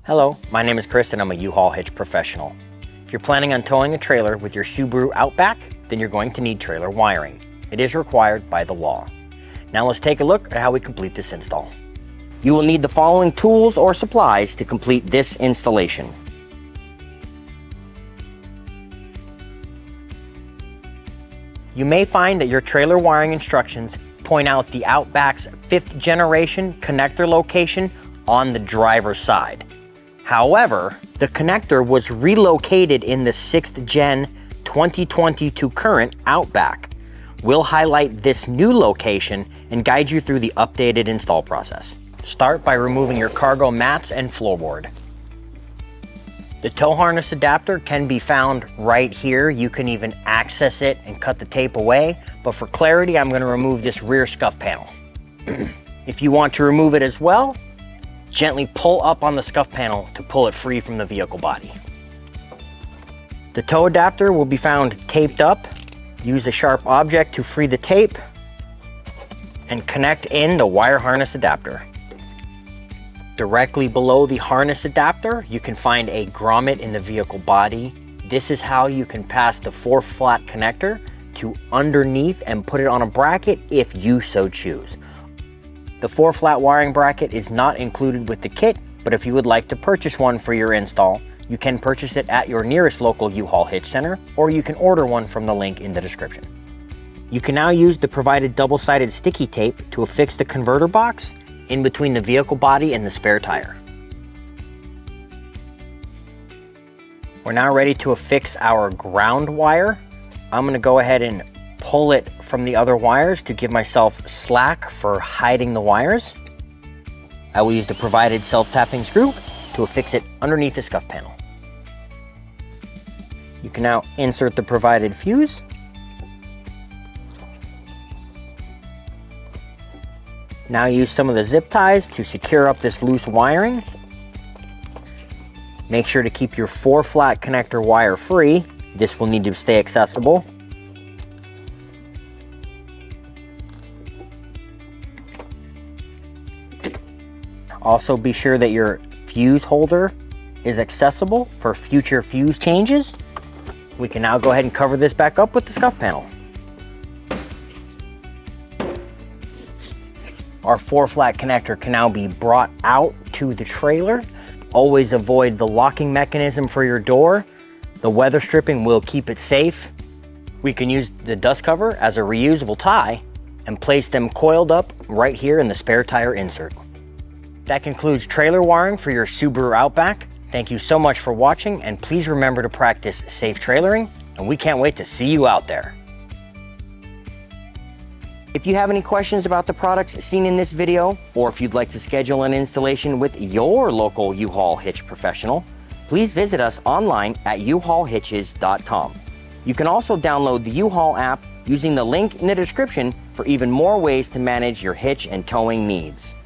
Hello, my name is Chris and I'm a U-Haul hitch professional. If you're planning on towing a trailer with your Subaru Outback, then you're going to need trailer wiring. It is required by the law. Now let's take a look at how we complete this install. You will need the following tools or supplies to complete this installation. You may find that your trailer wiring instructions point out the Outback's 5th generation connector location on the driver's side. However, the connector was relocated in the 6th gen 2022 current Outback. We'll highlight this new location and guide you through the updated install process. Start by removing your cargo mats and floorboard. The tow harness adapter can be found right here. You can even access it and cut the tape away, but for clarity, I'm going to remove this rear scuff panel. If you want to remove it as well, gently pull up on the scuff panel to pull it free from the vehicle body. The tow adapter will be found taped up. Use a sharp object to free the tape and connect in the wire harness adapter. Directly below the harness adapter, you can find a grommet in the vehicle body. This is how you can pass the 4-flat connector to underneath and put it on a bracket if you so choose. The 4-flat wiring bracket is not included with the kit, but if you would like to purchase one for your install, you can purchase it at your nearest local U-Haul Hitch Center, or you can order one from the link in the description. You can now use the provided double-sided sticky tape to affix the converter box in between the vehicle body and the spare tire. We're now ready to affix our ground wire. I'm going to go ahead and pull it from the other wires to give myself slack for hiding the wires. I will use the provided self-tapping screw to affix it underneath the scuff panel. You can now insert the provided fuse. Now use some of the zip ties to secure up this loose wiring. Make sure to keep your 4-flat connector wire free. This will need to stay accessible. Also be sure that your fuse holder is accessible for future fuse changes. We can now go ahead and cover this back up with the scuff panel. Our 4-flat connector can now be brought out to the trailer. Always avoid the locking mechanism for your door. The weather stripping will keep it safe. We can use the dust cover as a reusable tie and place them coiled up right here in the spare tire insert. That concludes trailer wiring for your Subaru Outback. Thank you so much for watching, and please remember to practice safe trailering, and we can't wait to see you out there. If you have any questions about the products seen in this video, or if you'd like to schedule an installation with your local U-Haul Hitch professional, please visit us online at uhaulhitches.com. You can also download the U-Haul app using the link in the description for even more ways to manage your hitch and towing needs.